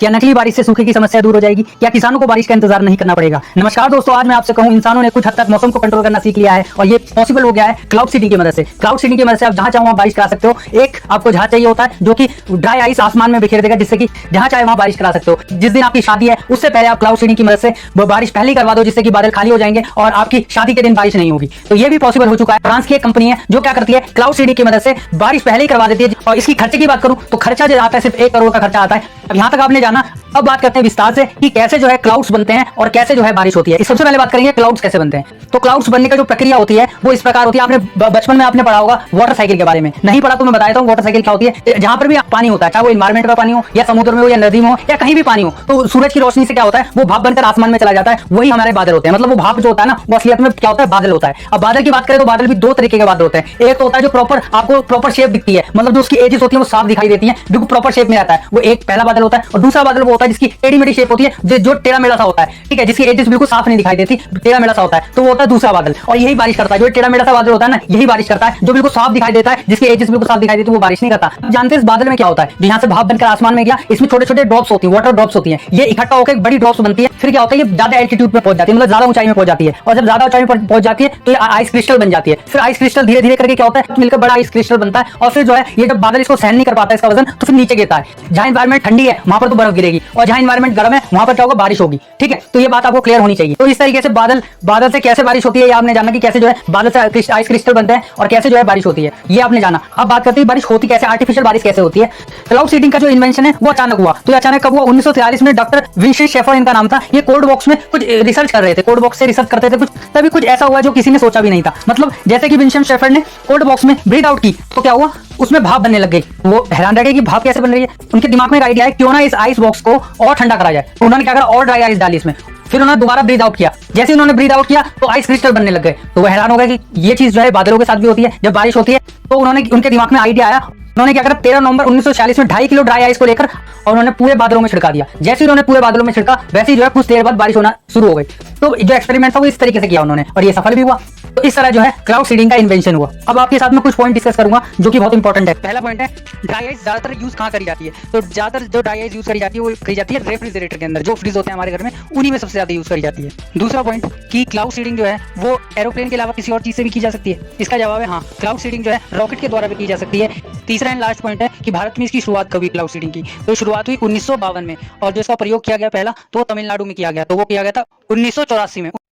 क्या नकली बारिश से सूखे की समस्या दूर हो जाएगी? क्या किसानों को बारिश का इंतजार नहीं करना पड़ेगा? नमस्कार दोस्तों, आज मैं आपसे कहूं इंसानों ने कुछ हद तक मौसम को कंट्रोल करना सीख लिया है और ये पॉसिबल हो गया है क्लाउड सीडिंग की मदद से। क्लाउड सीडिंग की मदद से आप जहां चाहो वहां बारिश करा सकते हो। एक आपको जहां चाहिए होता है जो कि ड्राई आइस आसमान में बिखेर देगा, जिससे कि जहां चाहे वहां बारिश करा सकते हो। जिस दिन आपकी शादी है उससे पहले आप क्लाउड सीडिंग की मदद से वो बारिश पहले ही करवा दो, जिससे कि बादल खाली हो जाएंगे और आपकी शादी के दिन बारिश नहीं होगी। तो ये भी पॉसिबल हो चुका है। फ्रांस की एक कंपनी है जो क्या करती है, क्लाउड सीडिंग की मदद से बारिश पहले ही करवा देती है। और इसकी खर्चे की बात करूं तो खर्चा जो आता है सिर्फ 1 करोड़ का खर्चा आता है। अब यहां तक आपने जाना, अब बात करते हैं विस्तार से कि कैसे जो है क्लाउड्स बनते हैं और कैसे जो है बारिश होती है। इस सबसे पहले बात करेंगे क्लाउड्स कैसे बनते हैं। तो क्लाउड्स बनने का जो प्रक्रिया होती है वो इस प्रकार होती है। आपने बचपन में आपने पढ़ा होगा वाटर साइकिल के बारे में, नहीं पढ़ा तो मैं बता देता हूं वाटर साइकिल क्या होती है। जहां पर भी पानी होता है, चाहे वो एनवायरमेंट का पानी हो या समुद्र में हो या नदी में हो या कहीं भी पानी हो, तो सूरज की रोशनी से क्या होता है, वो भाप बनकर आसमान में चला जाता है। वही हमारे बादल होते हैं। मतलब वो भाप जो होता है ना, वो असलियत में क्या होता है, बादल होता है। अब बादल की बात करें तो बादल भी 2 तरीके के बादल होते हैं। एक तो होता है जो प्रॉपर आपको प्रॉपर शेप दिखती है, मतलब जो उसकी एजेस होती है वो साफ दिखाई देती है, बिल्कुल प्रॉपर शेप में आता है, वो एक पहला बादल होता है। और दूसरा बादल वो होता है जिसकी टेढ़ी मेढ़ी शेप होती है, जो टेढ़ा मेढ़ा सा होता है, ठीक है, जिसकी एजेस बिल्कुल साफ नहीं दिखाई देती, टेढ़ा मेढ़ा सा होता है, तो वो होता है दूसरा बादल। और यही बारिश करता है। जो टेढ़ा मेढ़ा सा बादल होता है ना, यही बारिश करता है। जो बिल्कुल साफ दिखाई देता है, जिसकी एजेस बिल्कुल साफ दिखाई देती है, वो बारिश नहीं करता। अब जानते हैं इस बादल में क्या होता है, जो यहाँ से भाप बनकर आसमान में गया, इसमें छोटे छोटे ड्रॉप्स होती है, वाटर ड्रॉप्स होती है। ये इकट्ठा होकर एक बड़ी ड्रॉप्स बनती है। फिर क्या होता है, ये ज्यादा एल्टीट्यूड पे पहुंच जाती है, मतलब ज्यादा ऊंचाई में पहुंच जाती है। और जब ज्यादा ऊंचाई में पहुंच जाती है तो ये आइस क्रिस्टल बन जाती है। फिर आइस क्रिस्टल धीरे धीरे करके क्या होता है, मिलकर बड़ा आइस क्रिस्टल बनता है। और फिर जो है ये जब बादल इसको सहन नहीं कर पाता है इसका वजन, तो फिर नीचे गिरता है। जहां एनवायरमेंट ठंडी है वहां पर तो बर्फ गिरेगी, और जहां एनवायरमेंट गर्म है वहां पर क्या होगा, बारिश होगी। ठीक है, तो ये बात आपको क्लियर होनी चाहिए। तो इस तरीके से बादल से कैसे बारिश होती है, ये आपने जाना कि कैसे जो है बादल से आइस क्रिस्टल बनते हैं और कैसे जो है बारिश होती है, ये आपने जाना। अब बात करते हैं बारिश होती कैसे, आर्टिफिशियल बारिश कैसे होती है। क्लाउड सीडिंग का जो इन्वेंशन है वो अचानक हुआ। तो अचानक कब हुआ, 1943 में डॉक्टर विंस्टन शेफर इनका नाम था। ये कोल्ड बॉक्स में कुछ रिसर्च कर रहे थे, कोल्ड बॉक्स से रिसर्च करते थे कुछ, तभी कुछ ऐसा हुआ जो किसी ने सोचा भी नहीं था। मतलब जैसे कि विंस्टन शेफर ने कोल्ड बॉक्स में ब्रीथ आउट की तो क्या हुआ, उसमें भाप बनने लग गई। वो हैरान रह गए कि भाप कैसे बन रही है। उनके दिमाग में एक आइडिया है, क्यों ना इस आइस बॉक्स को और ठंडा करा जाए। तो उन्होंने क्या करा, और ड्राई आइस डाली इसमें। फिर उन्होंने दोबारा ब्रीथ आउट किया। जैसे उन्होंने ब्रीथ आउट किया तो आइस क्रिस्टल बनने लग गए। तो वो हैरान हो गए कि ये चीज जो है बादलों के साथ भी होती है जब बारिश होती है। तो उनके दिमाग में आइडिया आया। उन्होंने क्या करा, 13 नवंबर 1946 में 2.5 किलो ड्राई आइस को लेकर और उन्होंने पूरे बादलों में छिड़का दिया। जैसे ही उन्होंने पूरे बादलों में छिड़का, वैसे ही जो है कुछ देर बाद बारिश होना शुरू हो गई। तो जो एक्सपेरिमेंट था वो इस तरीके से किया उन्होंने, और ये सफल भी हुआ। तो इस तरह जो है क्लाउड सीडिंग का इन्वेंशन हुआ। अब आपके साथ में कुछ पॉइंट डिस्कस करूंगा जो कि बहुत इंपॉर्टेंट है। पहला पॉइंट है, ड्राई आइस ज्यादातर यूज कहां करी जाती है। तो ज्यादातर जो ड्राई आइस यूज करी जाती है वो करी जाती है रेफ्रिजरेटर के अंदर, जो फ्रिज होते हैं हमारे घर में, उन्हीं में सबसे ज्यादा यूज करी जाती है। दूसरा पॉइंट कि क्लाउड सीडिंग जो है वो एरोप्लेन के अलावा किसी और चीज से भी की जा सकती है। इसका जवाब है हाँ, क्लाउड सीडिंग जो है रॉकेट के द्वारा भी की जा सकती है। तीसरा एंड लास्ट पॉइंट है कि भारत में इसकी शुरुआत कब हुई क्लाउड सीडिंग की। तो शुरुआत हुई 1952 में, और जो इसका प्रयोग किया गया पहला तो तमिलनाडु में किया गया। तो वो किया गया था 1984 में।